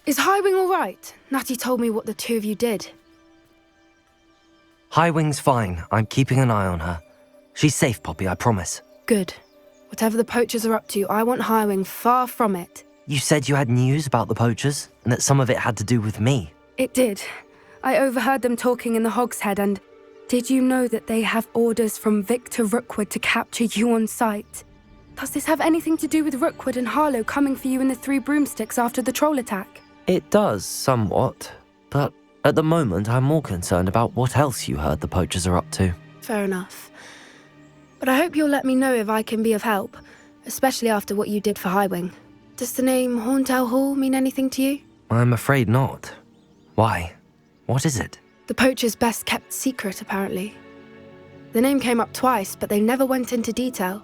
Is Highwing all right? Natty told me what the two of you did. Highwing's fine. I'm keeping an eye on her. She's safe, Poppy, I promise. Good. Whatever the poachers are up to, I want Highwing far from it. You said you had news about the poachers, and that some of it had to do with me. It did. I overheard them talking in the Hogshead, and did you know that they have orders from Victor Rookwood to capture you on sight? Does this have anything to do with Rookwood and Harlow coming for you in the Three Broomsticks after the troll attack? It does, somewhat. But at the moment, I'm more concerned about what else you heard the poachers are up to. Fair enough. But I hope you'll let me know if I can be of help, especially after what you did for Highwing. Does the name Horntail Hall mean anything to you? I'm afraid not. Why? What is it? The poachers' best-kept secret, apparently. The name came up twice, but they never went into detail.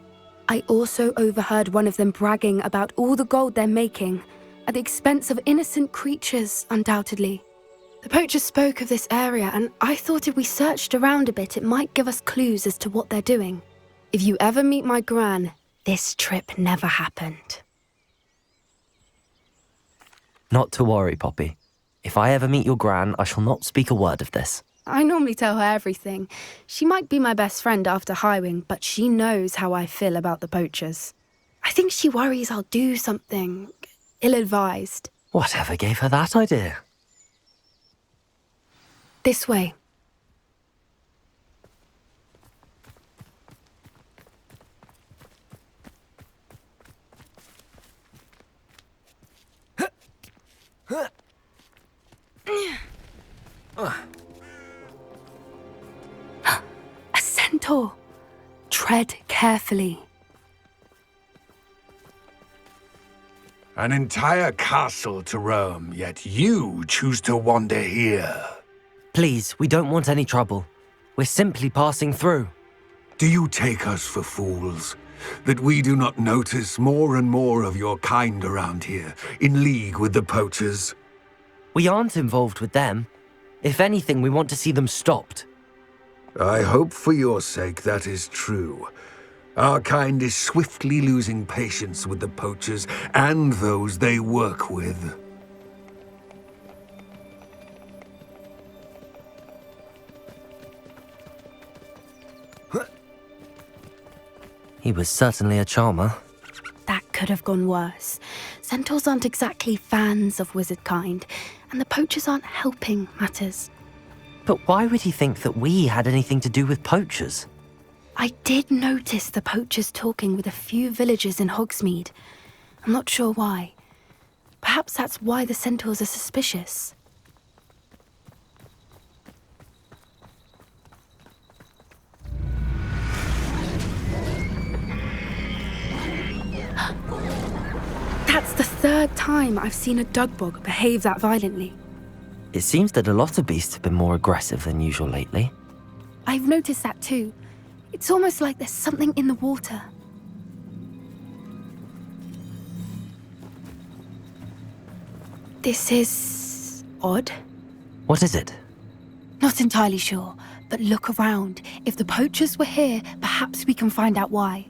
I also overheard one of them bragging about all the gold they're making, at the expense of innocent creatures, undoubtedly. The poachers spoke of this area, and I thought if we searched around a bit, it might give us clues as to what they're doing. If you ever meet my gran, this trip never happened. Not to worry, Poppy. If I ever meet your gran, I shall not speak a word of this. I normally tell her everything. She might be my best friend after Highwing, but she knows how I feel about the poachers. I think she worries I'll do something ill-advised. Whatever gave her that idea? This way. A centaur. Tread carefully. An entire castle to roam, yet you choose to wander here. Please, we don't want any trouble. We're simply passing through. Do you take us for fools? That we do not notice more and more of your kind around here, in league with the poachers? We aren't involved with them. If anything, we want to see them stopped. I hope for your sake that is true. Our kind is swiftly losing patience with the poachers and those they work with. He was certainly a charmer. That could have gone worse. Centaurs aren't exactly fans of wizard kind, and the poachers aren't helping matters. But why would he think that we had anything to do with poachers? I did notice the poachers talking with a few villagers in Hogsmeade. I'm not sure why. Perhaps that's why the centaurs are suspicious. That's the third time I've seen a dugbog behave that violently. It seems that a lot of beasts have been more aggressive than usual lately. I've noticed that too. It's almost like there's something in the water. This is odd. What is it? Not entirely sure, but look around. If the poachers were here, perhaps we can find out why.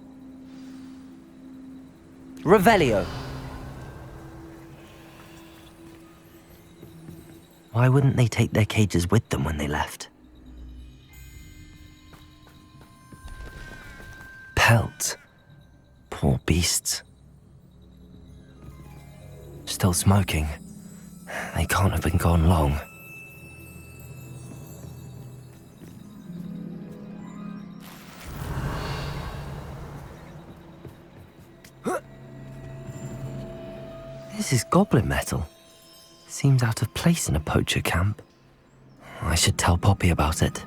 Revelio! Why wouldn't they take their cages with them when they left? Pelts. Poor beasts. Still smoking. They can't have been gone long. This is goblin metal. Seems out of place in a poacher camp. I should tell Poppy about it.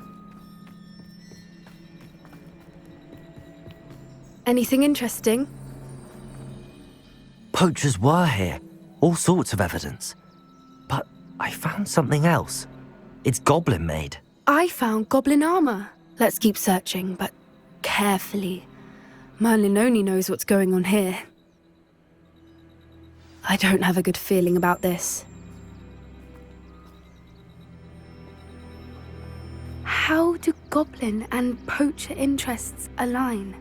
Anything interesting? Poachers were here. All sorts of evidence. But I found something else. It's goblin made. I found goblin armor. Let's keep searching, but carefully. Merlin only knows what's going on here. I don't have a good feeling about this. How do goblin and poacher interests align?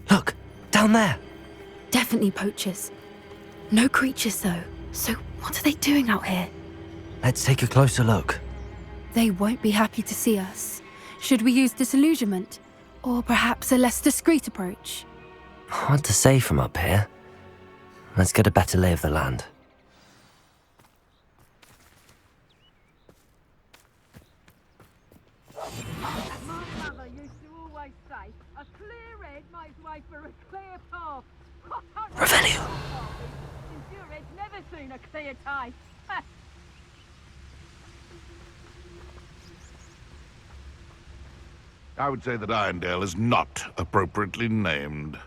Look, down there. Definitely poachers. No creatures, though. So what are they doing out here? Let's take a closer look. They won't be happy to see us. Should we use disillusionment? Or perhaps a less discreet approach? Hard to say from up here. Let's get a better lay of the land. My mother used to always say, a clear head makes way for a clear path. Revelio. Since your head's never seen a clear day. I would say that Irondale is not appropriately named.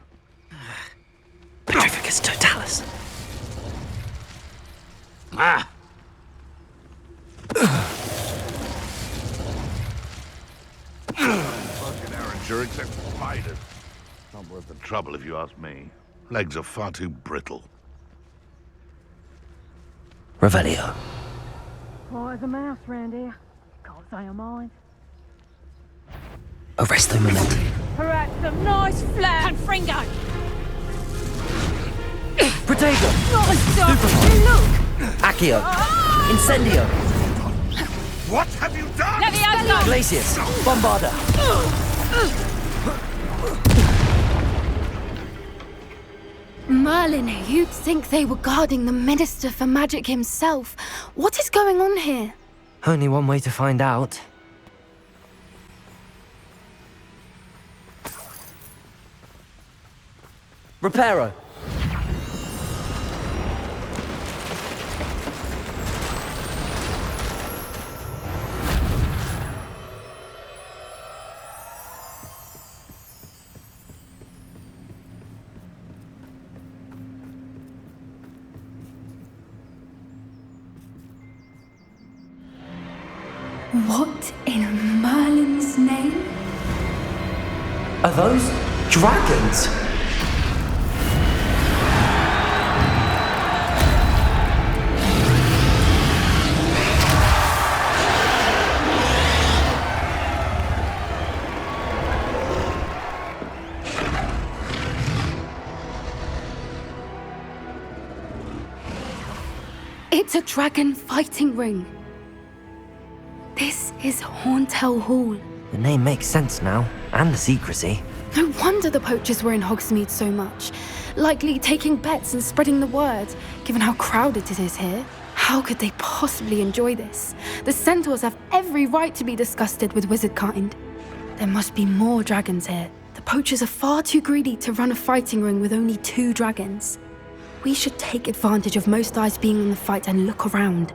Petrificus totalis. Ah! Fucking Arranger except spiders. Not worth the trouble if you ask me. Legs are far too brittle. Revelio. Quiet as a mouse round here. Can't say I mind. Arresto momenti. Perhaps some nice flat Confringo. Protego. Nice dog. Look. Accio. Incendio. What have you done? Levioso. Glacius. Bombarda. Merlin, you'd think they were guarding the Minister for Magic himself. What is going on here? Only one way to find out. Reparo. What in Merlin's name? Are those dragons? It's a dragon fighting ring. This is Horntail Hall. The name makes sense now, and the secrecy. No wonder the poachers were in Hogsmeade so much. Likely taking bets and spreading the word, given how crowded it is here. How could they possibly enjoy this? The centaurs have every right to be disgusted with wizardkind. There must be more dragons here. The poachers are far too greedy to run a fighting ring with only 2 dragons. We should take advantage of most eyes being on the fight and look around.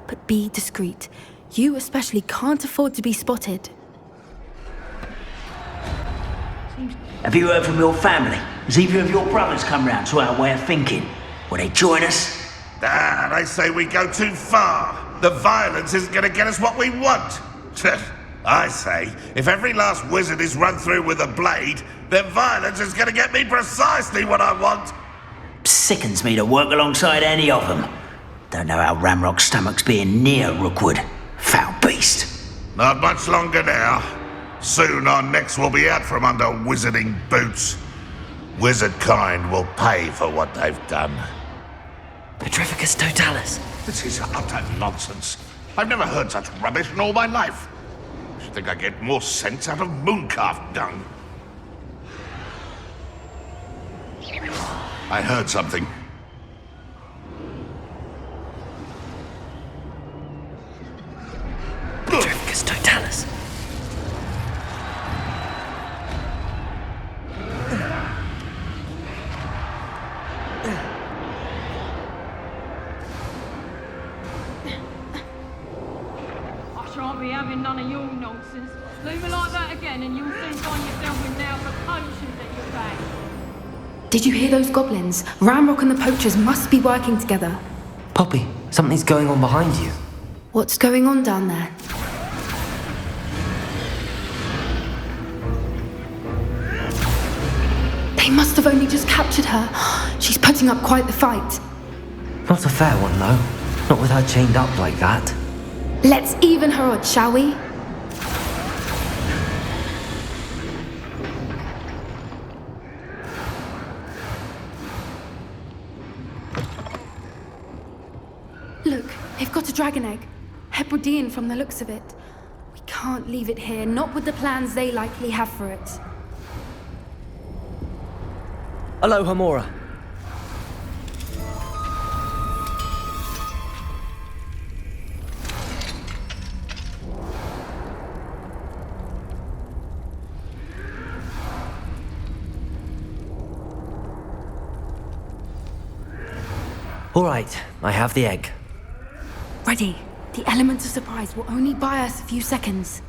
But be discreet. You especially can't afford to be spotted. Have you heard from your family? Has either of your brothers come round to our way of thinking? Will they join us? Ah, they say we go too far. The violence isn't going to get us what we want. I say, if every last wizard is run through with a blade, then violence is going to get me precisely what I want. Sickens me to work alongside any of them. Don't know how Ramrock's stomach's being near Rookwood. Foul beast. Not much longer now. Soon our necks will be out from under wizarding boots. Wizard kind will pay for what they've done. Petrificus totalis. This is utter nonsense. I've never heard such rubbish in all my life. I should think I get more sense out of mooncalf dung. I heard something. Petrificus totalis. I shan't be having none of your nonsense. Leave it like that again and you'll soon find yourself with nails of potions at your back. Did you hear those goblins? Ramrock and the poachers must be working together. Poppy, something's going on behind you. What's going on down there? They must have only just captured her. She's putting up quite the fight. Not a fair one, though. Not with her chained up like that. Let's even her odds, shall we? Look, they've got a dragon egg. Hebridean from the looks of it. We can't leave it here, not with the plans they likely have for it. Aloha, Mora. All right, I have the egg. Ready. The element of surprise will only buy us a few seconds.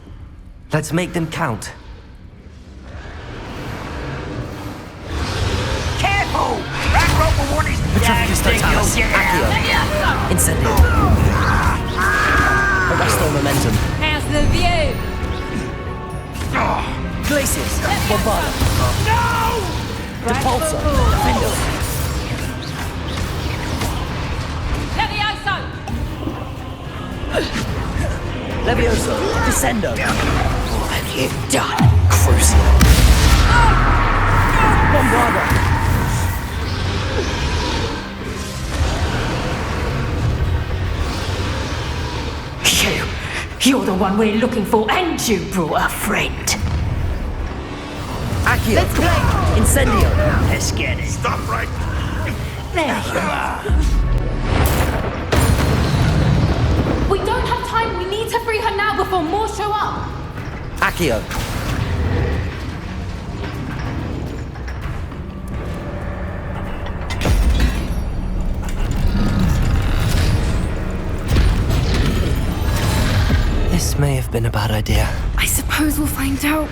Let's make them count. Careful! Ranrock will want his Petrificus totalis. Accio. Incendio. Arresto momentum. How's the view? Glacius. Bombarda. Depulsor. Defendo. Levioso! Levioso. Descendo. What have you done? Crucio. Bombarda. You're the one we're looking for, and you brought a friend. Accio. Let's play. Incendio. Let's get it. Stop right. There you are. We don't have time. We need to free her now before more show up. Accio. This may have been a bad idea. I suppose we'll find out.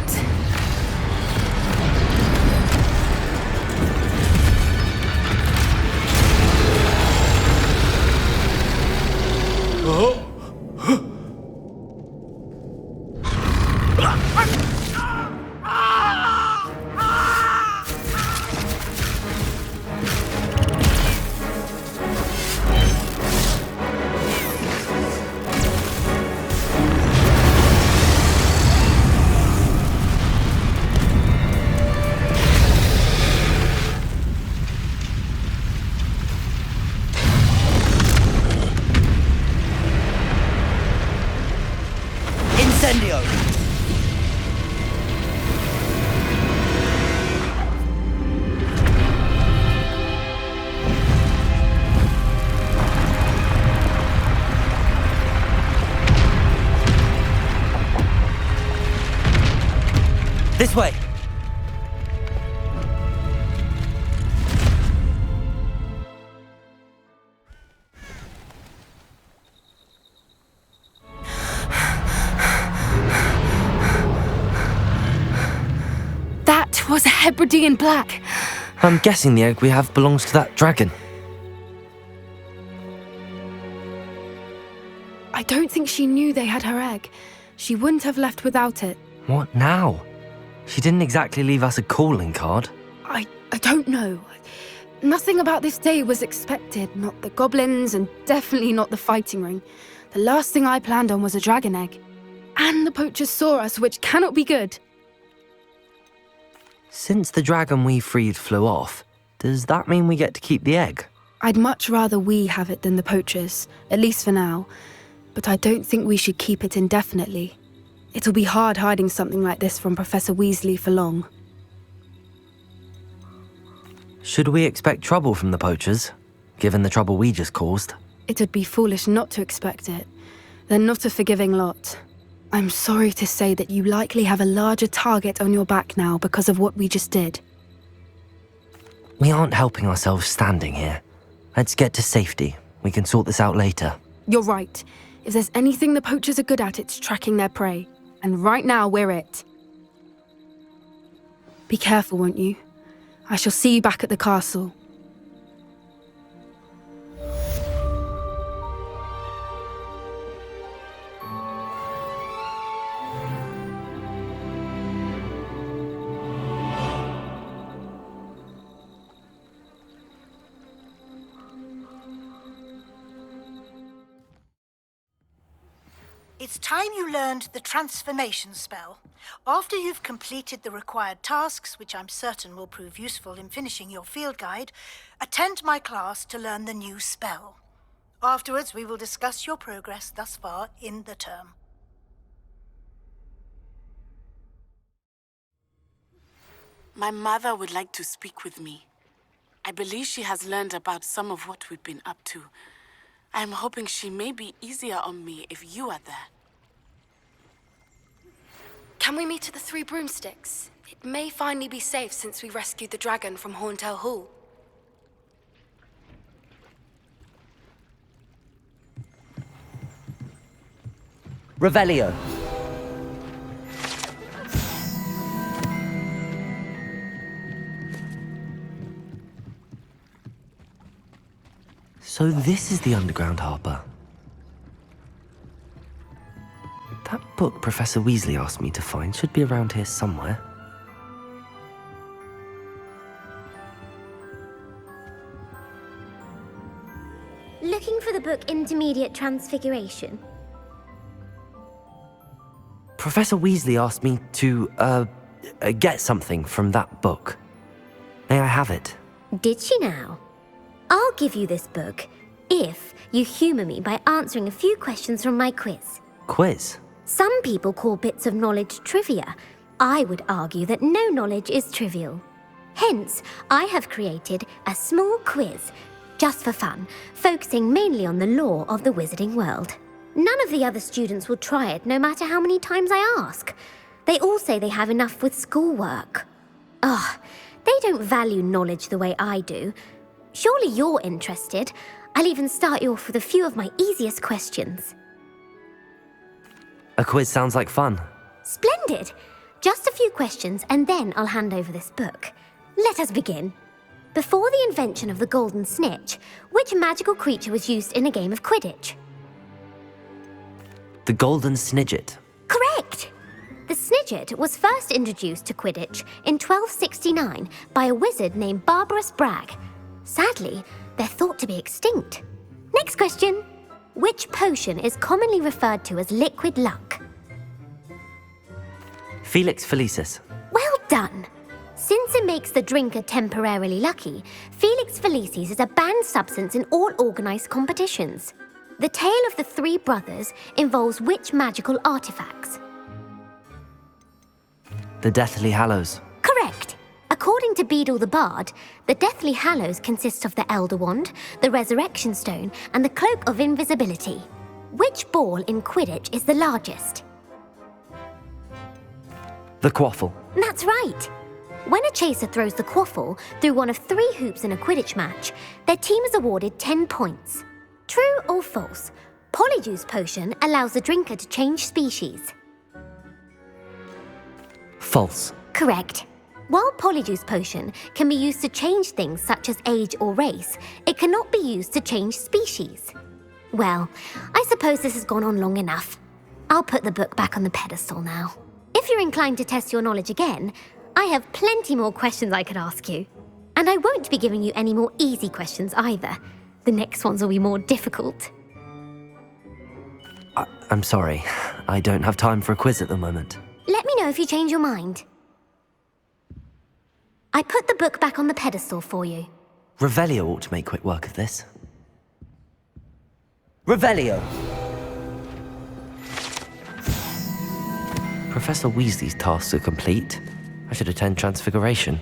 Incendio. This way. That was a Hebridean black. I'm guessing the egg we have belongs to that dragon. I don't think she knew they had her egg. She wouldn't have left without it. What now? She didn't exactly leave us a calling card. I don't know. Nothing about this day was expected. Not the goblins, and definitely not the fighting ring. The last thing I planned on was a dragon egg. And the poachers saw us, which cannot be good. Since the dragon we freed flew off, does that mean we get to keep the egg? I'd much rather we have it than the poachers, at least for now. But I don't think we should keep it indefinitely. It'll be hard hiding something like this from Professor Weasley for long. Should we expect trouble from the poachers, given the trouble we just caused? It'd be foolish not to expect it. They're not a forgiving lot. I'm sorry to say that you likely have a larger target on your back now because of what we just did. We aren't helping ourselves standing here. Let's get to safety. We can sort this out later. You're right. If there's anything the poachers are good at, it's tracking their prey. And right now, we're it. Be careful, won't you? I shall see you back at the castle. It's time you learned the transformation spell. After you've completed the required tasks, which I'm certain will prove useful in finishing your field guide, attend my class to learn the new spell. Afterwards, we will discuss your progress thus far in the term. My mother would like to speak with me. I believe she has learned about some of what we've been up to. I'm hoping she may be easier on me if you are there. Can we meet at the Three Broomsticks? It may finally be safe since we rescued the dragon from Horntail Hall. Revelio. So this is the Underground Harper. That book Professor Weasley asked me to find should be around here somewhere. Looking for the book Intermediate Transfiguration? Professor Weasley asked me to, get something from that book. May I have it? Did she now? I'll give you this book if you humour me by answering a few questions from my quiz. Quiz? Some people call bits of knowledge trivia. I would argue that no knowledge is trivial. Hence, I have created a small quiz, just for fun, focusing mainly on the lore of the wizarding world. None of the other students will try it, no matter how many times I ask. They all say they have enough with schoolwork. They don't value knowledge the way I do. Surely you're interested. I'll even start you off with a few of my easiest questions. A quiz sounds like fun. Splendid! Just a few questions and then I'll hand over this book. Let us begin. Before the invention of the golden snitch, which magical creature was used in a game of Quidditch? The Golden Snidget. Correct! The Snidget was first introduced to Quidditch in 1269 by a wizard named Barbarous Bragg. Sadly, they're thought to be extinct. Next question. Which potion is commonly referred to as liquid luck? Felix Felicis. Well done! Since it makes the drinker temporarily lucky, Felix Felicis is a banned substance in all organised competitions. The tale of the three brothers involves which magical artifacts? The Deathly Hallows. Correct! According to Beedle the Bard, the Deathly Hallows consists of the Elder Wand, the Resurrection Stone, and the Cloak of Invisibility. Which ball in Quidditch is the largest? The Quaffle. That's right! When a chaser throws the quaffle through one of 3 hoops in a Quidditch match, their team is awarded 10 points. True or false? Polyjuice Potion allows the drinker to change species. False. Correct. While Polyjuice Potion can be used to change things such as age or race, it cannot be used to change species. Well, I suppose this has gone on long enough. I'll put the book back on the pedestal now. If you're inclined to test your knowledge again, I have plenty more questions I could ask you. And I won't be giving you any more easy questions either. The next ones will be more difficult. I'm sorry. I don't have time for a quiz at the moment. Let me know if you change your mind. I put the book back on the pedestal for you. Revelio ought to make quick work of this. Revelio! Professor Weasley's tasks are complete. I should attend Transfiguration.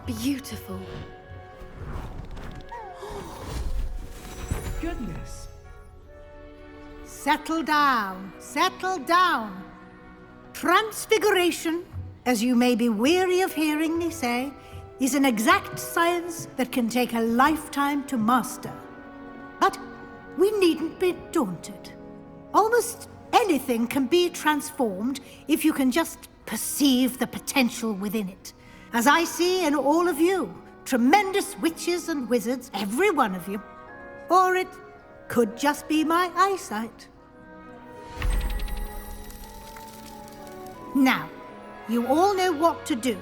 Beautiful. Goodness. Settle down, settle down. Transfiguration, as you may be weary of hearing me say, is an exact science that can take a lifetime to master. But we needn't be daunted. Almost anything can be transformed if you can just perceive the potential within it. As I see in all of you, tremendous witches and wizards, every one of you. Or it could just be my eyesight. Now, you all know what to do.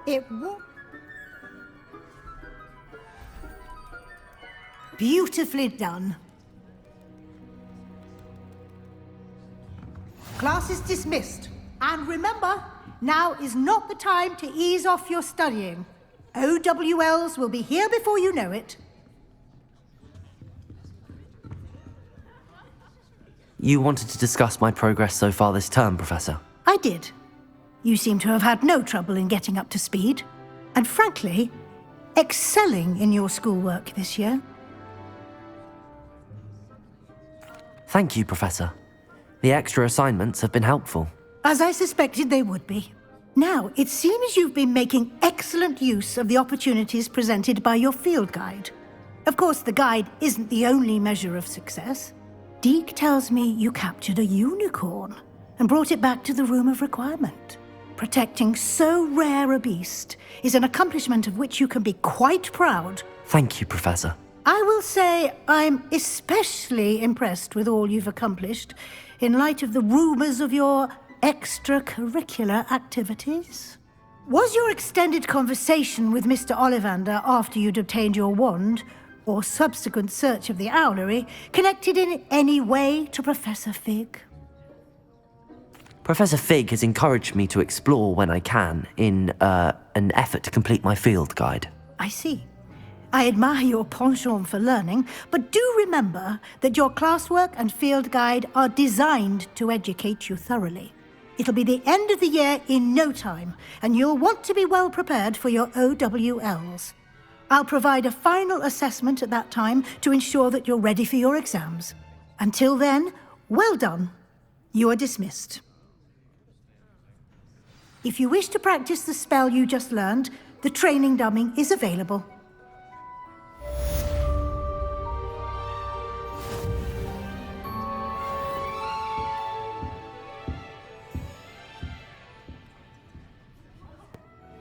It won't. Beautifully done. Class is dismissed. And remember, now is not the time to ease off your studying. OWLs will be here before you know it. You wanted to discuss my progress so far this term, Professor? I did. You seem to have had no trouble in getting up to speed. And frankly, excelling in your schoolwork this year. Thank you, Professor. The extra assignments have been helpful. As I suspected they would be. Now, it seems you've been making excellent use of the opportunities presented by your field guide. Of course, the guide isn't the only measure of success. Deke tells me you captured a unicorn and brought it back to the Room of Requirement. Protecting so rare a beast is an accomplishment of which you can be quite proud. Thank you, Professor. I will say I'm especially impressed with all you've accomplished in light of the rumors of your extracurricular activities. Was your extended conversation with Mr. Ollivander after you'd obtained your wand, or subsequent search of the owlery, connected in any way to Professor Fig? Professor Fig has encouraged me to explore when I can in an effort to complete my field guide. I see. I admire your penchant for learning, but do remember that your classwork and field guide are designed to educate you thoroughly. It'll be the end of the year in no time, and you'll want to be well prepared for your OWLs. I'll provide a final assessment at that time to ensure that you're ready for your exams. Until then, well done. You are dismissed. If you wish to practice the spell you just learned, the training dummy is available.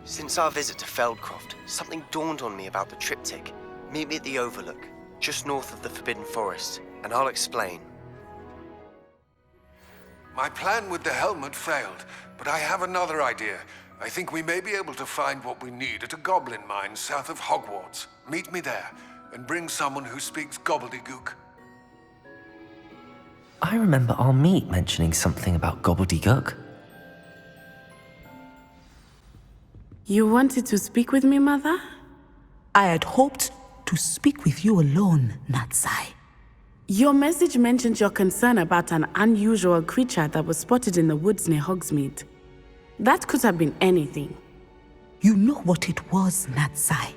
Since our visit to Feldcroft, something dawned on me about the triptych. Meet me at the Overlook, just north of the Forbidden Forest, and I'll explain. My plan with the helmet failed, but I have another idea. I think we may be able to find what we need at a goblin mine south of Hogwarts. Meet me there, and bring someone who speaks gobbledygook. I remember our meet mentioning something about gobbledygook. You wanted to speak with me, Mother? I had hoped to speak with you alone, Natsai. Your message mentioned your concern about an unusual creature that was spotted in the woods near Hogsmeade. That could have been anything. You know what it was, Natsai.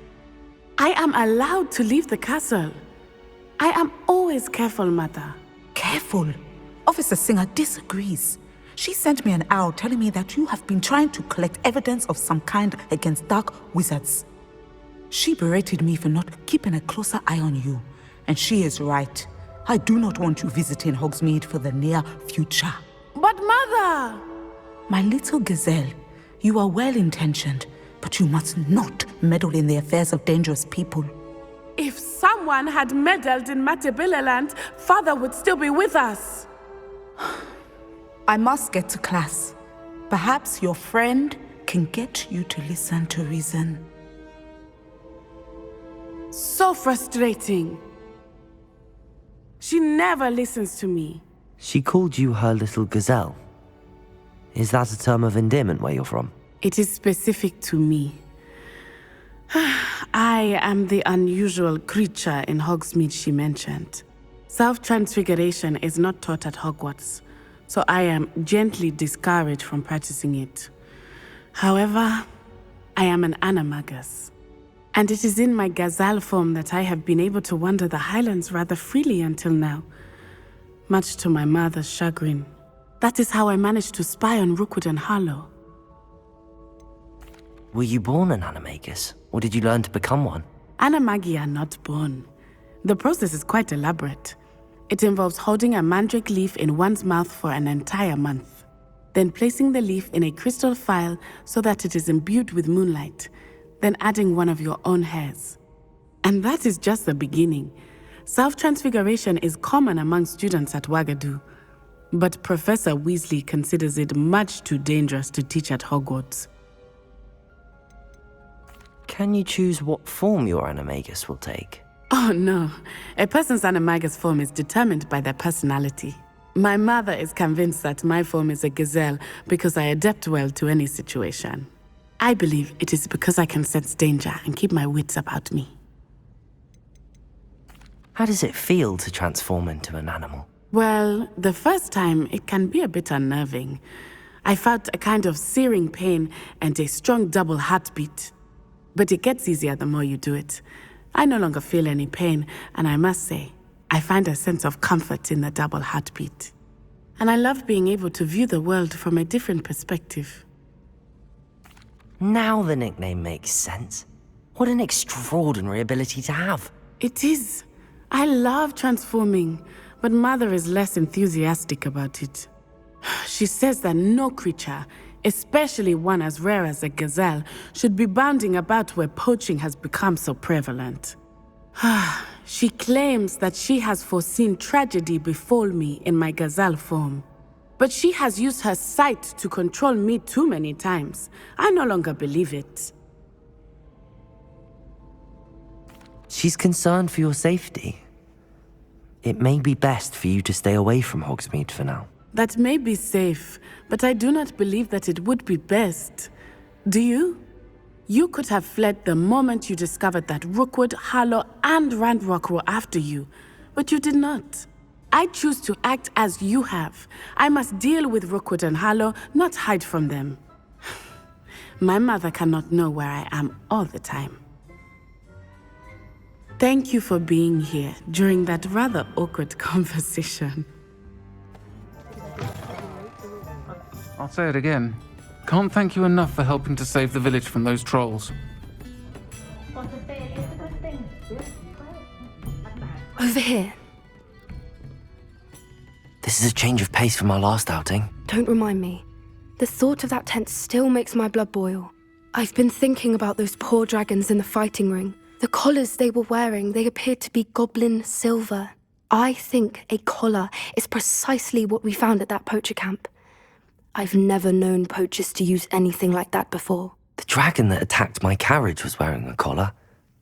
I am allowed to leave the castle. I am always careful, Mother. Careful? Officer Singer disagrees. She sent me an owl telling me that you have been trying to collect evidence of some kind against dark wizards. She berated me for not keeping a closer eye on you, and she is right. I do not want you visiting Hogsmeade for the near future. But Mother! My little gazelle, you are well-intentioned, but you must not meddle in the affairs of dangerous people. If someone had meddled in Matabeleland, Father would still be with us. I must get to class. Perhaps your friend can get you to listen to reason. So frustrating. She never listens to me. She called you her little gazelle. Is that a term of endearment where you're from? It is specific to me. I am the unusual creature in Hogsmeade she mentioned. Self-transfiguration is not taught at Hogwarts, so I am gently discouraged from practicing it. However, I am an animagus, and it is in my gazelle form that I have been able to wander the Highlands rather freely until now, much to my mother's chagrin. That is how I managed to spy on Rookwood and Harlow. Were you born an animagus, or did you learn to become one? Animagi are not born. The process is quite elaborate. It involves holding a mandrake leaf in one's mouth for an entire month, then placing the leaf in a crystal phial so that it is imbued with moonlight, then adding one of your own hairs. And that is just the beginning. Self-transfiguration is common among students at Wagadu, but Professor Weasley considers it much too dangerous to teach at Hogwarts. Can you choose what form your animagus will take? Oh no, a person's animagus form is determined by their personality. My mother is convinced that my form is a gazelle because I adapt well to any situation. I believe it is because I can sense danger and keep my wits about me. How does it feel to transform into an animal? Well, the first time it can be a bit unnerving. I felt a kind of searing pain and a strong double heartbeat. But it gets easier the more you do it. I no longer feel any pain, and I must say, I find a sense of comfort in the double heartbeat. And I love being able to view the world from a different perspective. Now the nickname makes sense. What an extraordinary ability to have. It is. I love transforming, but Mother is less enthusiastic about it. She says that no creature, especially one as rare as a gazelle, should be bounding about where poaching has become so prevalent. She claims that she has foreseen tragedy befall me in my gazelle form. But she has used her sight to control me too many times. I no longer believe it. She's concerned for your safety. It may be best for you to stay away from Hogsmeade for now. That may be safe, but I do not believe that it would be best. Do you? You could have fled the moment you discovered that Rookwood, Harlow, and Ranrock were after you, but you did not. I choose to act as you have. I must deal with Rookwood and Harlow, not hide from them. My mother cannot know where I am all the time. Thank you for being here during that rather awkward conversation. I'll say it again. Can't thank you enough for helping to save the village from those trolls. Over here. This is a change of pace from our last outing. Don't remind me. The thought of that tent still makes my blood boil. I've been thinking about those poor dragons in the fighting ring. The collars they were wearing, they appeared to be goblin silver. I think a collar is precisely what we found at that poacher camp. I've never known poachers to use anything like that before. The dragon that attacked my carriage was wearing a collar,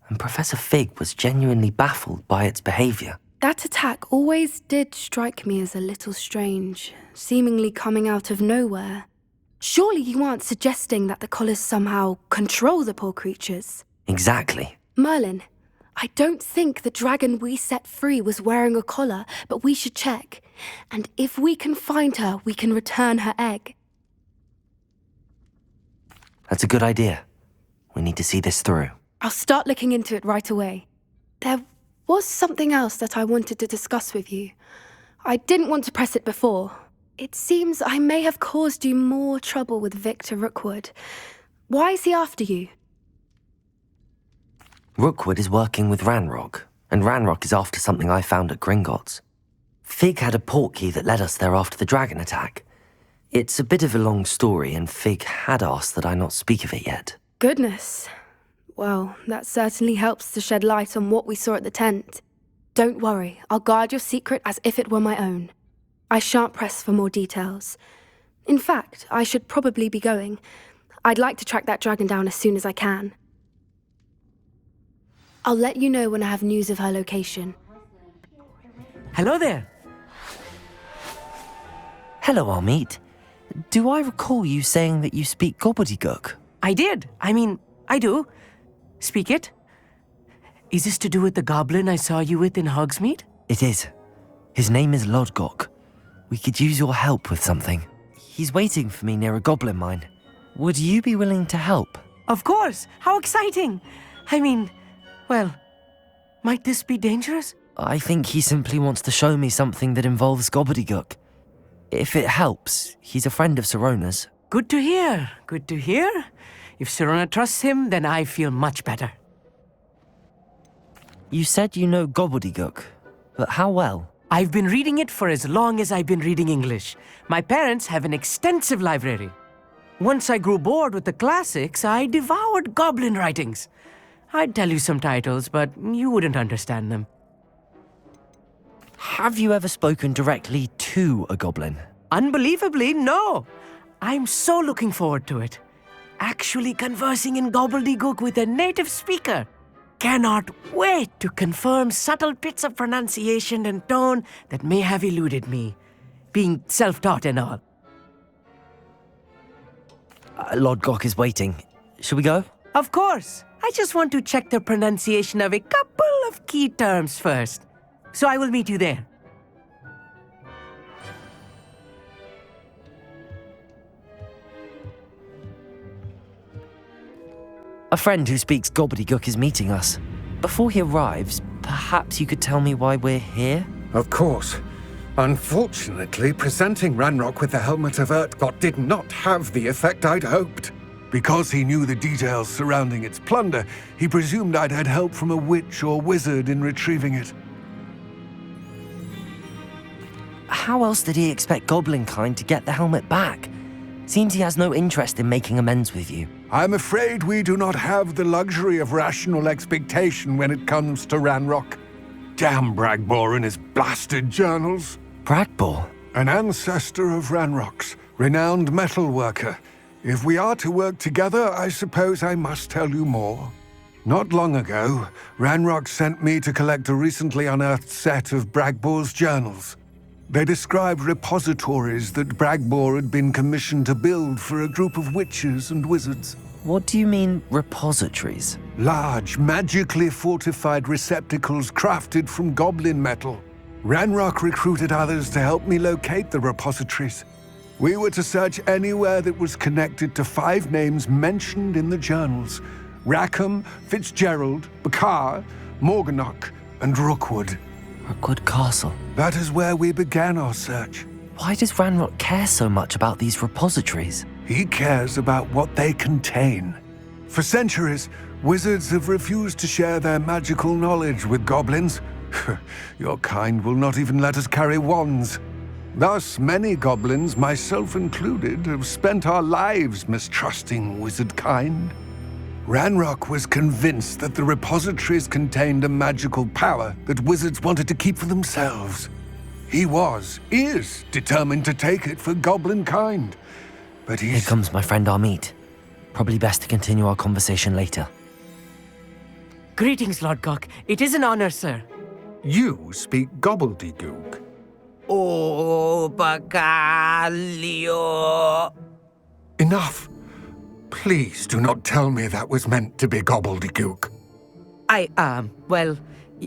and Professor Fig was genuinely baffled by its behavior. That attack always did strike me as a little strange, seemingly coming out of nowhere. Surely you aren't suggesting that the collars somehow control the poor creatures? Exactly. Merlin, I don't think the dragon we set free was wearing a collar, but we should check. And if we can find her, we can return her egg. That's a good idea. We need to see this through. I'll start looking into it right away. There was something else that I wanted to discuss with you. I didn't want to press it before. It seems I may have caused you more trouble with Victor Rookwood. Why is he after you? Rookwood is working with Ranrock, and Ranrock is after something I found at Gringotts. Fig had a portkey that led us there after the dragon attack. It's a bit of a long story, and Fig had asked that I not speak of it yet. Goodness. Well, that certainly helps to shed light on what we saw at the tent. Don't worry, I'll guard your secret as if it were my own. I shan't press for more details. In fact, I should probably be going. I'd like to track that dragon down as soon as I can. I'll let you know when I have news of her location. Hello there. Hello, Armeet. Do I recall you saying that you speak gobbledygook? I did. I do. Speak it. Is this to do with the goblin I saw you with in Hogsmeade? It is. His name is Lodgok. We could use your help with something. He's waiting for me near a goblin mine. Would you be willing to help? Of course. How exciting. Well, might this be dangerous? I think he simply wants to show me something that involves gobbledygook. If it helps, he's a friend of Sirona's. Good to hear. Good to hear. If Sirona trusts him, then I feel much better. You said you know gobbledygook, but how well? I've been reading it for as long as I've been reading English. My parents have an extensive library. Once I grew bored with the classics, I devoured goblin writings. I'd tell you some titles, but you wouldn't understand them. Have you ever spoken directly to a goblin? Unbelievably, no. I'm so looking forward to it. actually conversing in gobbledygook with a native speaker. Cannot wait to confirm subtle bits of pronunciation and tone that may have eluded me, being self-taught and all. Lord Gok is waiting. Shall we go? Of course. I just want to check the pronunciation of a couple of key terms first. So I will meet you there. A friend who speaks gobbledygook is meeting us. Before he arrives, perhaps you could tell me why we're here? Of course. Unfortunately, presenting Ranrock with the Helmet of Urtkot did not have the effect I'd hoped. Because he knew the details surrounding its plunder, he presumed I'd had help from a witch or wizard in retrieving it. How else did he expect Goblinkind to get the helmet back? Seems he has no interest in making amends with you. I'm afraid we do not have the luxury of rational expectation when it comes to Ranrock. Damn Bragbor and his blasted journals. Bragbor? An ancestor of Ranrock's, renowned metal worker. If we are to work together, I suppose I must tell you more. Not long ago, Ranrock sent me to collect a recently unearthed set of Bragbor's journals. They described repositories that Bragbor had been commissioned to build for a group of witches and wizards. What do you mean, repositories? Large, magically fortified receptacles crafted from goblin metal. Ranrock recruited others to help me locate the repositories. We were to search anywhere that was connected to 5 names mentioned in the journals: Rackham, Fitzgerald, Bakar, Morganach, and Rookwood. Rookwood Castle. That is where we began our search. Why does Ranrock care so much about these repositories? He cares about what they contain. For centuries, wizards have refused to share their magical knowledge with goblins. Your kind will not even let us carry wands. Thus, many goblins, myself included, have spent our lives mistrusting wizard kind. Ranrock was convinced that the repositories contained a magical power that wizards wanted to keep for themselves. He is determined to take it for goblin kind. But Here comes my friend Amit. Probably best to continue our conversation later. Greetings, Lord Gok. It is an honor, sir. You speak gobbledygook. Oh, Bacalio. Enough. Please do not tell me that was meant to be gobbledygook.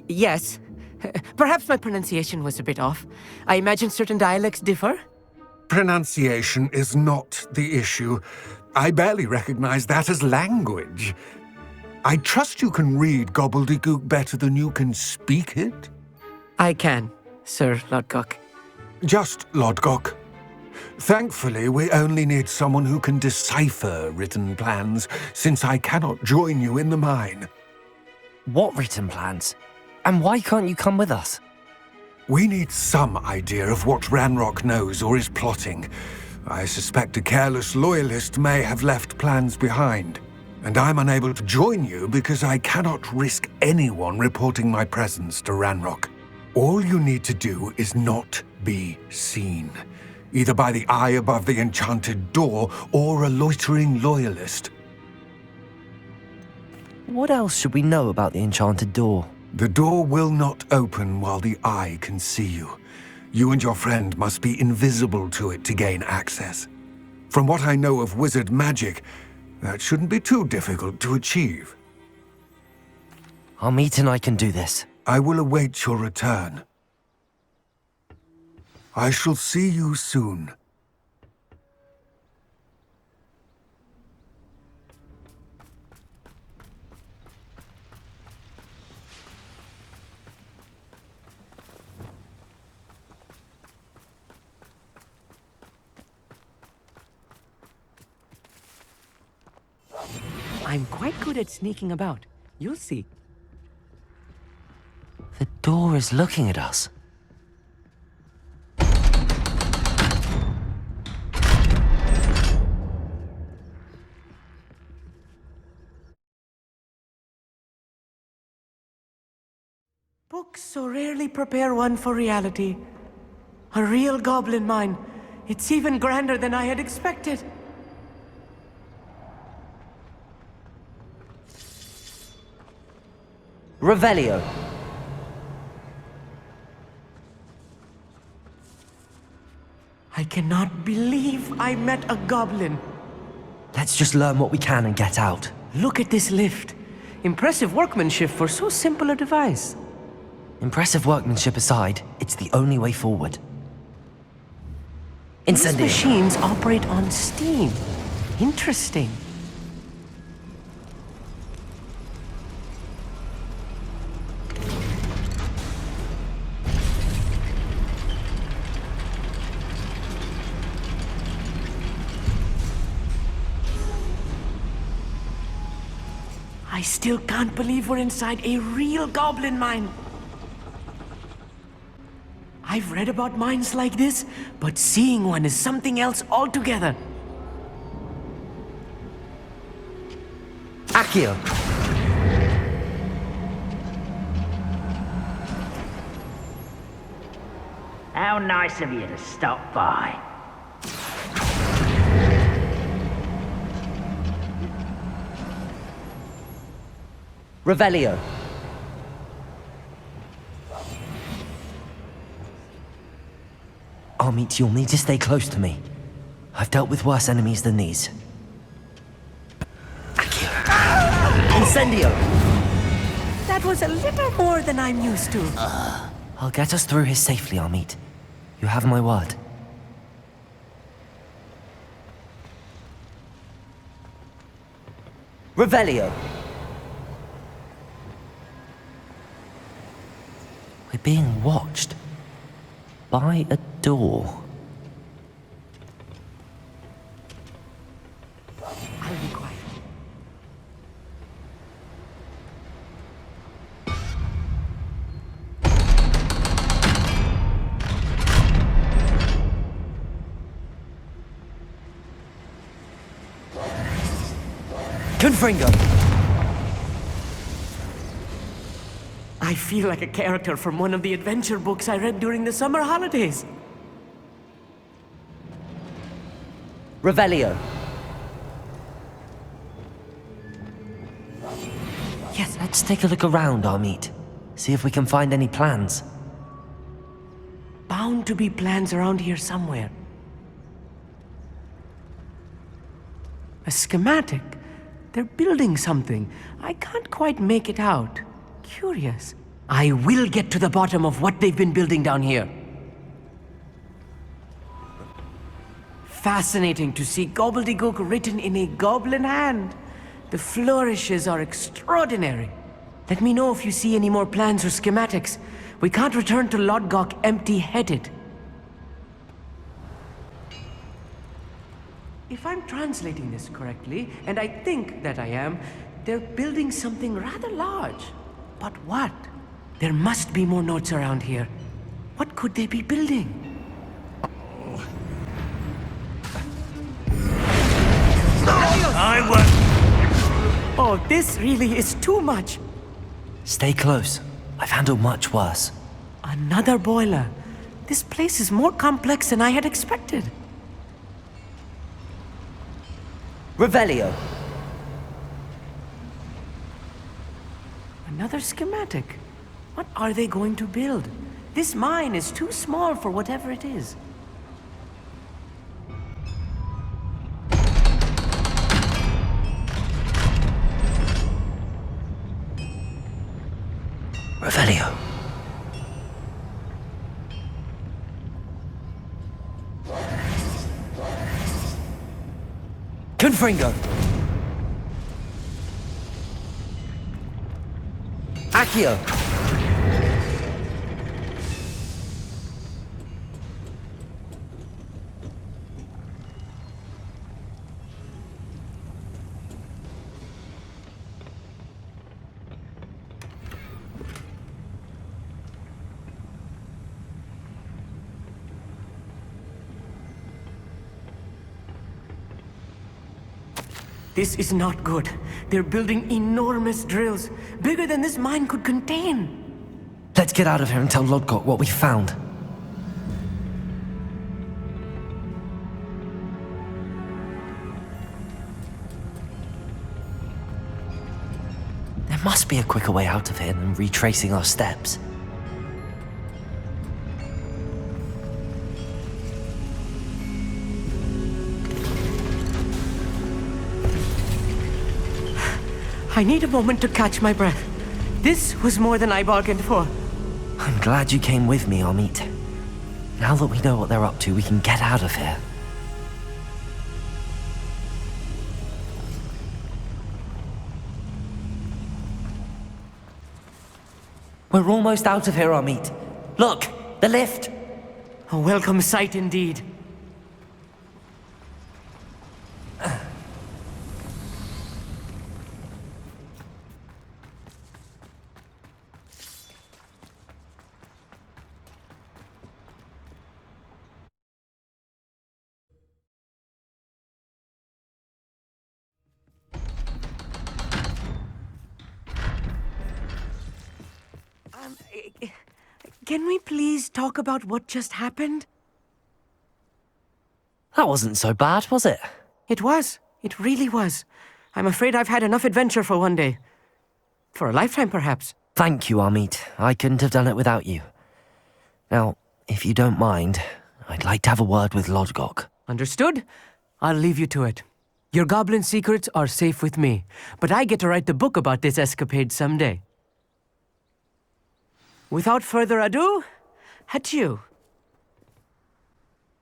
Yes. Perhaps my pronunciation was a bit off. I imagine certain dialects differ. Pronunciation is not the issue. I barely recognize that as language. I trust you can read gobbledygook better than you can speak it? I can, Sir Lord Gok. Just Lord Gok. Thankfully, we only need someone who can decipher written plans, since I cannot join you in the mine. What written plans? And why can't you come with us? We need some idea of what Ranrock knows or is plotting. I suspect a careless loyalist may have left plans behind. And I'm unable to join you because I cannot risk anyone reporting my presence to Ranrock. All you need to do is not be seen, either by the eye above the enchanted door or a loitering loyalist. What else should we know about the enchanted door? The door will not open while the eye can see you. You and your friend must be invisible to it to gain access. From what I know of wizard magic, that shouldn't be too difficult to achieve. Amit and I can do this. I will await your return. I shall see you soon. I'm quite good at sneaking about. You'll see. The door is looking at us. Books so rarely prepare one for reality. A real goblin mine. It's even grander than I had expected. Revelio. I cannot believe I met a goblin. Let's just learn what we can and get out. Look at this lift. Impressive workmanship for so simple a device. Impressive workmanship aside, it's the only way forward. These Incendio. machines operate on steam. Interesting. I still can't believe we're inside a real goblin mine. I've read about mines like this, but seeing one is something else altogether. Accio. How nice of you to stop by. Revelio. Amit, you'll need to stay close to me. I've dealt with worse enemies than these. Accio. Incendio. That was a little more than I'm used to. I'll get us through here safely, Amit. You have my word. Revelio. We're being watched. By a door. I'll be quiet. Confringo! I feel like a character from one of the adventure books I read during the summer holidays. Revelio. Yes, Let's take a look around, Amit. See if we can find any plans. bound to be plans around here somewhere. A schematic. They're building something. I can't quite make it out. Curious. I will get to the bottom of what they've been building down here. Fascinating to see gobbledygook written in a goblin hand. The flourishes are extraordinary. Let me know if you see any more plans or schematics. We can't return to Lodgok empty-headed. If I'm translating this correctly, and I think that I am, they're building something rather large. But what? There must be more notes around here. What could they be building? Oh, this really is too much. Stay close. I've handled much worse. Another boiler. This place is more complex than I had expected. Revelio. Another schematic. What are they going to build? This mine is too small for whatever it is. Revelio. Confringo. Accio. This is not good. They're building enormous drills, bigger than this mine could contain. Let's get out of here and tell Lodgok what we found. There There must be a quicker way out of here than retracing our steps. I need a moment to catch my breath. This was more than I bargained for. I'm glad you came with me, Amit. Now that we know what they're up to, we can get out of here. We're almost out of here, Amit. Look, the lift! A welcome sight indeed. Can we please talk about what just happened? That wasn't so bad, was it? It was. It really was. I'm afraid I've had enough adventure for one day. For a lifetime, perhaps. Thank you, Amit. I couldn't have done it without you. Now, if you don't mind, I'd like to have a word with Lodgok. Understood? I'll leave you to it. Your goblin secrets are safe with me, but I get to write the book about this escapade someday. Without further ado, adieu.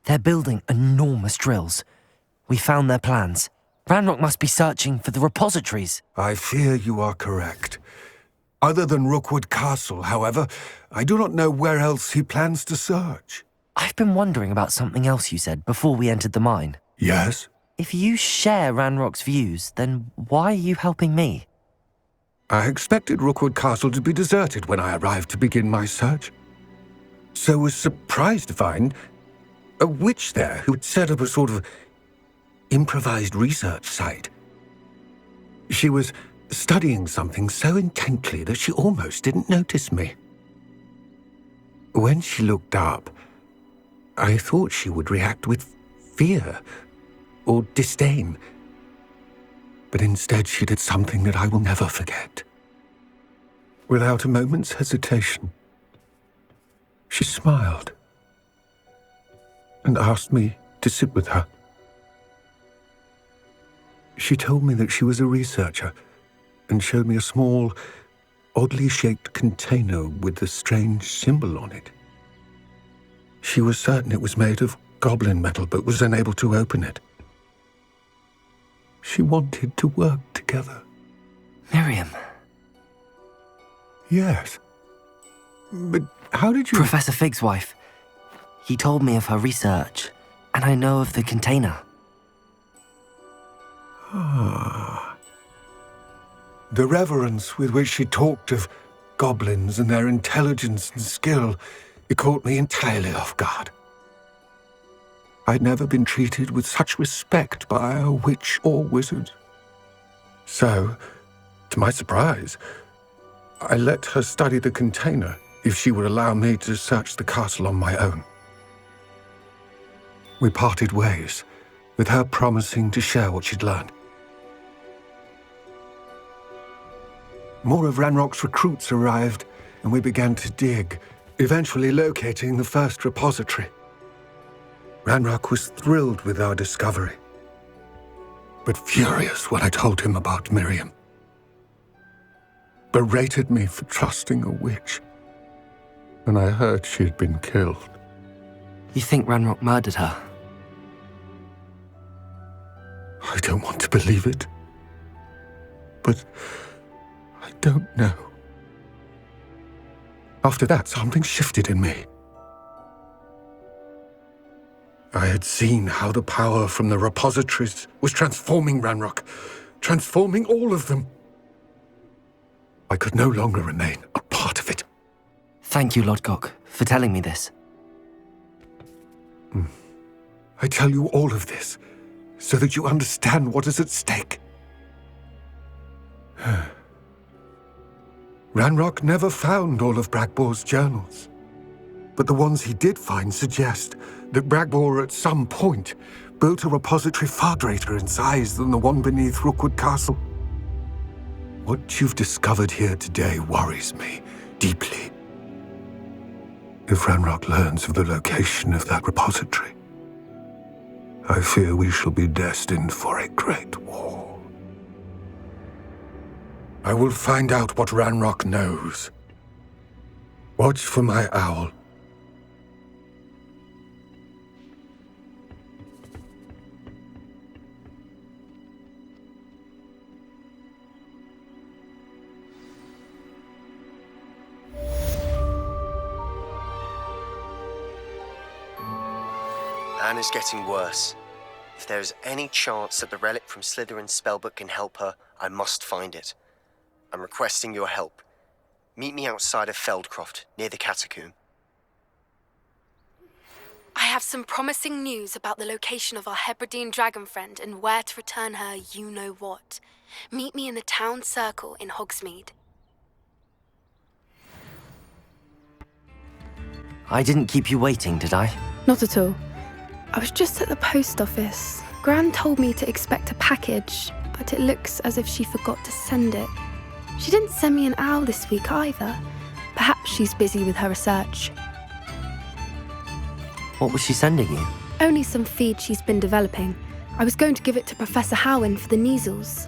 They're building enormous drills. We found their plans. Ranrock must be searching for the repositories. I fear you are correct. Other than Rookwood Castle, however, I do not know where else he plans to search. I've been wondering about something else you said before we entered the mine. Yes? If you share Ranrock's views, then why are you helping me? I expected Rookwood Castle to be deserted when I arrived to begin my search. So was surprised to find a witch there who had set up a sort of improvised research site. She was studying something so intently that she almost didn't notice me. When she looked up, I thought she would react with fear or disdain. But instead she did something that I will never forget. Without a moment's hesitation, she smiled and asked me to sit with her. She told me that she was a researcher and showed me a small, oddly shaped container with a strange symbol on it. She was certain it was made of goblin metal, but was unable to open it. She wanted to work together. Miriam. Yes. But how did you... Professor Fig's wife. He told me of her research, and I know of the container. Ah. The reverence with which she talked of goblins and their intelligence and skill, it caught me entirely off guard. I'd never been treated with such respect by a witch or wizard. So, to my surprise, I let her study the container if she would allow me to search the castle on my own. We parted ways, with her promising to share what she'd learned. More of Ranrock's recruits arrived, and we began to dig, eventually locating the first repository. Ranrock was thrilled with our discovery, but furious when I told him about Miriam. Berated me for trusting a witch, and I heard she had been killed. You think Ranrock murdered her? I don't want to believe it, but I don't know. After that, something shifted in me. I had seen how the power from the repositories was transforming Ranrock, transforming all of them. I could no longer remain a part of it. Thank you, Lodgok, for telling me this. I tell you all of this so that you understand what is at stake. Ranrock never found all of Bragbor's journals, but the ones he did find suggest that Bragbor at some point built a repository far greater in size than the one beneath Rookwood Castle. What you've discovered here today worries me deeply. If Ranrock learns of the location of that repository, I fear we shall be destined for a great war. I will find out what Ranrock knows. Watch for my owl. Anna's getting worse. If there is any chance that the relic from Slytherin's spellbook can help her, I must find it. I'm requesting your help. Meet me outside of Feldcroft, near the catacomb. I have some promising news about the location of our Hebridean dragon friend and where to return her you-know-what. Meet me in the town circle in Hogsmeade. I didn't keep you waiting, did I? Not at all. I was just at the post office. Gran told me to expect a package, but it looks as if she forgot to send it. She didn't send me an owl this week either. Perhaps she's busy with her research. What was she sending you? Only some feed she's been developing. I was going to give it to Professor Howin for the measles.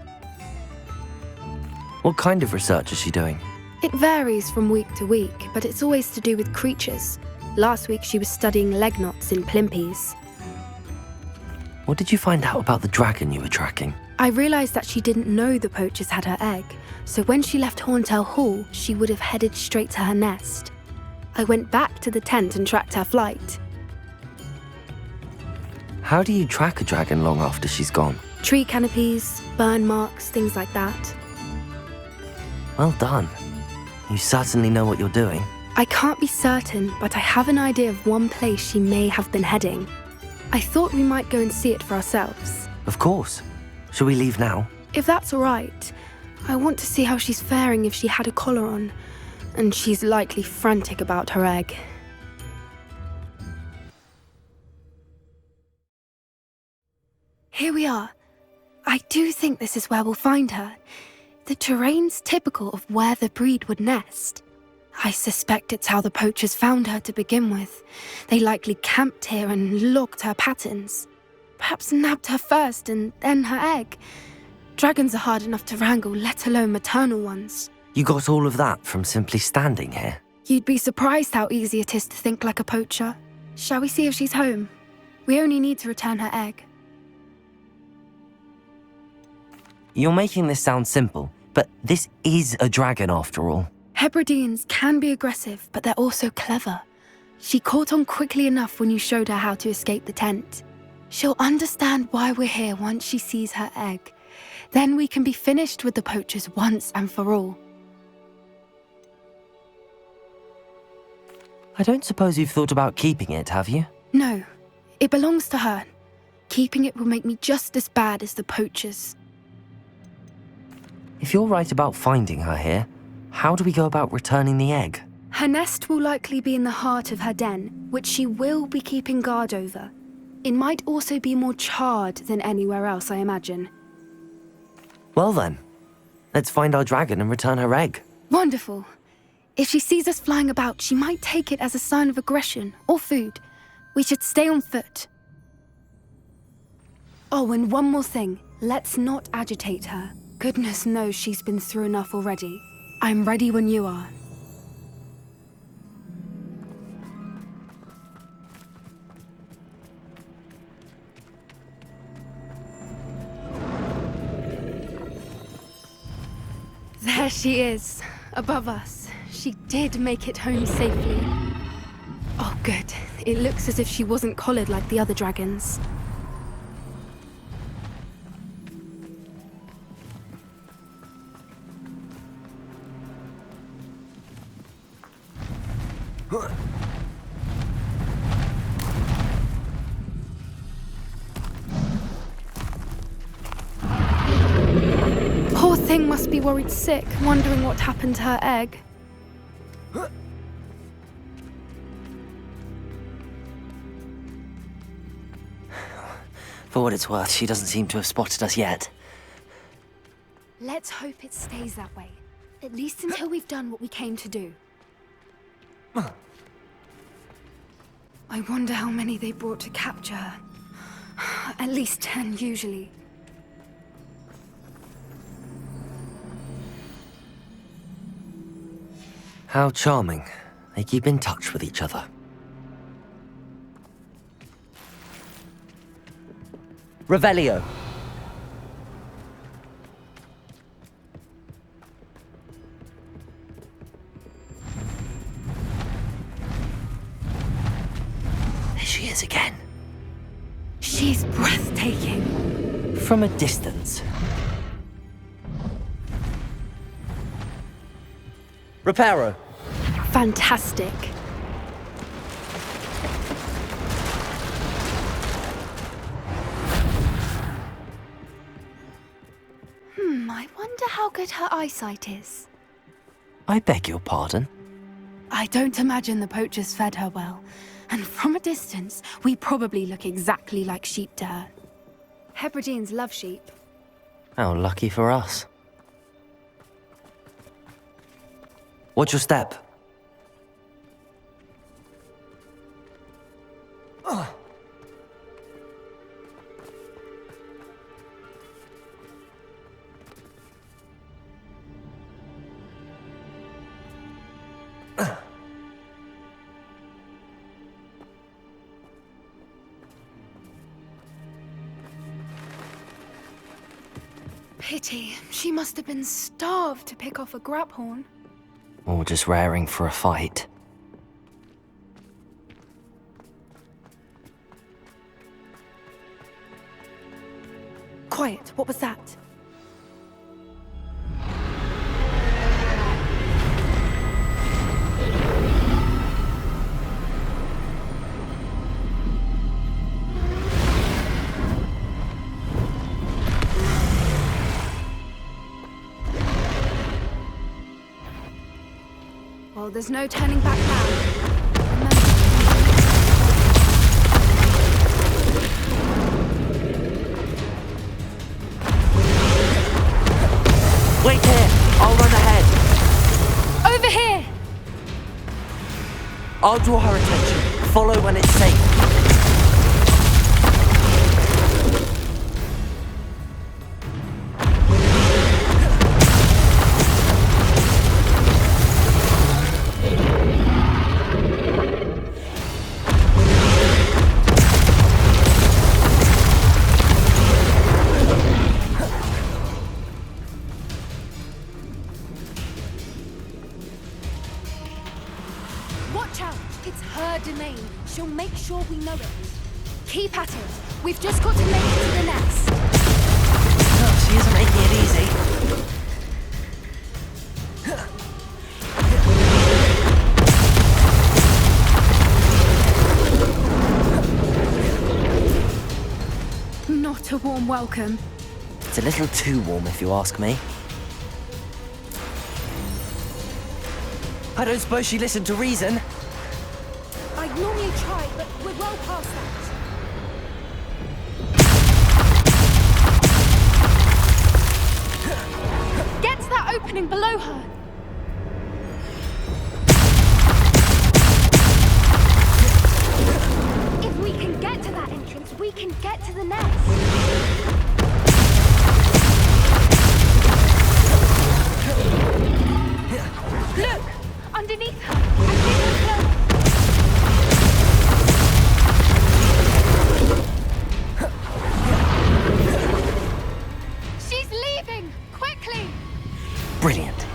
What kind of research is she doing? It varies from week to week, but it's always to do with creatures. Last week she was studying leg knots in plimpies. What did you find out about the dragon you were tracking? I realised that she didn't know the poachers had her egg, so when she left Horntail Hall, she would have headed straight to her nest. I went back to the tent and tracked her flight. How do you track a dragon long after she's gone? Tree canopies, burn marks, things like that. Well done. You certainly know what you're doing. I can't be certain, but I have an idea of one place she may have been heading. I thought we might go and see it for ourselves. Of course. Shall we leave now? If that's all right. I want to see how she's faring if she had a collar on. And she's likely frantic about her egg. Here we are. I do think this is where we'll find her. The terrain's typical of where the breed would nest. I suspect it's how the poachers found her to begin with. They likely camped here and logged her patterns. Perhaps nabbed her first and then her egg. Dragons are hard enough to wrangle, let alone maternal ones. You got all of that from simply standing here? You'd be surprised how easy it is to think like a poacher. Shall we see if she's home? We only need to return her egg. You're making this sound simple, but this is a dragon after all. Hebrideans can be aggressive, but they're also clever. She caught on quickly enough when you showed her how to escape the tent. She'll understand why we're here once she sees her egg. Then we can be finished with the poachers once and for all. I don't suppose you've thought about keeping it, have you? No, it belongs to her. Keeping it will make me just as bad as the poachers. If you're right about finding her here, how do we go about returning the egg? Her nest will likely be in the heart of her den, which she will be keeping guard over. It might also be more charred than anywhere else, I imagine. Well then, let's find our dragon and return her egg. Wonderful. If she sees us flying about, she might take it as a sign of aggression or food. We should stay on foot. Oh, and one more thing. Let's not agitate her. Goodness knows she's been through enough already. I'm ready when you are. There she is, above us. She did make it home safely. Oh, good. It looks as if she wasn't collared like the other dragons. Poor thing must be worried sick, wondering what happened to her egg. For what it's worth, she doesn't seem to have spotted us yet. Let's hope it stays that way. At least until we've done what we came to do. I wonder how many they brought to capture her. At least 10, usually. How charming. They keep in touch with each other. Revelio. There she is again. She's breathtaking. From a distance. Reparo. Fantastic. I wonder how good her eyesight is. I beg your pardon? I don't imagine the poachers fed her well. And from a distance, we probably look exactly like sheep to her. Hebrideans love sheep. How lucky for us. Watch your step. Pity. She must have been starved to pick off a graphorn. Or just raring for a fight. Quiet. What was that? Well, there's no turning back now. Wait here. I'll run ahead. Over here! I'll draw her attention. Follow when it's safe. Watch out! It's her domain. She'll make sure we know it. Keep at it. We've just got to make it to the nest. Oh, she isn't making it easy. Not a warm welcome. It's a little too warm if you ask me. I don't suppose she listened to reason. I'd normally try, but we're well past that. Get to that opening below her. If we can get to that entrance, we can get to the nest. Look! Underneath her! I think we're close. She's leaving! Quickly! Brilliant.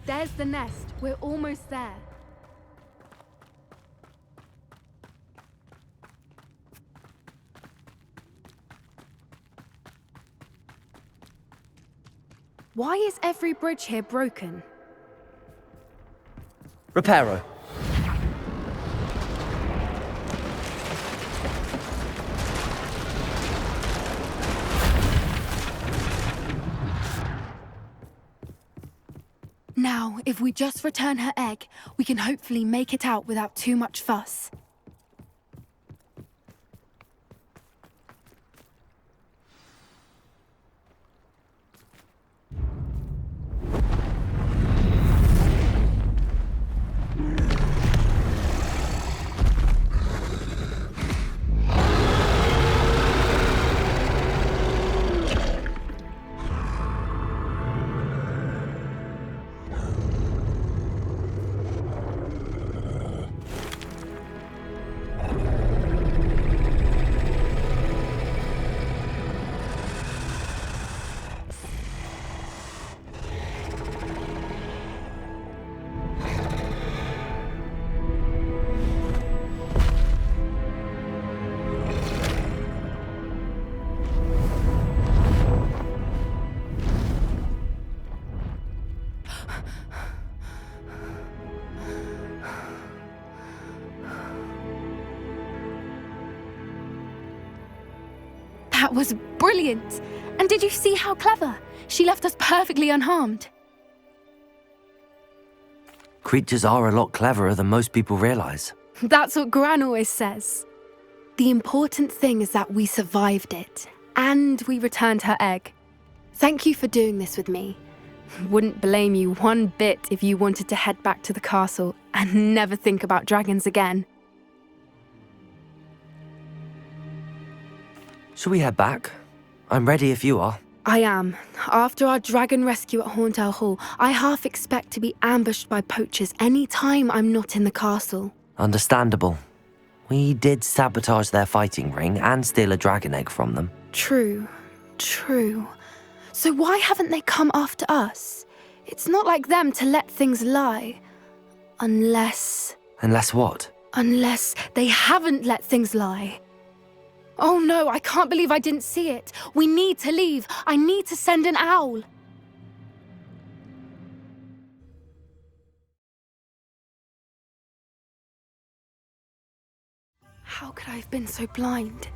There's the nest. We're almost there. Why is every bridge here broken? Reparo. Now, if we just return her egg, we can hopefully make it out without too much fuss. That was brilliant! And did you see how clever? She left us perfectly unharmed. Creatures are a lot cleverer than most people realize. That's what Gran always says. The important thing is that we survived it, and we returned her egg. Thank you for doing this with me. Wouldn't blame you one bit if you wanted to head back to the castle and never think about dragons again. Shall we head back? I'm ready if you are. I am. After our dragon rescue at Hauntel Hall, I half expect to be ambushed by poachers any time I'm not in the castle. Understandable. We did sabotage their fighting ring and steal a dragon egg from them. True. So why haven't they come after us? It's not like them to let things lie. Unless what? Unless they haven't let things lie. Oh no, I can't believe I didn't see it. We need to leave. I need to send an owl. How could I have been so blind?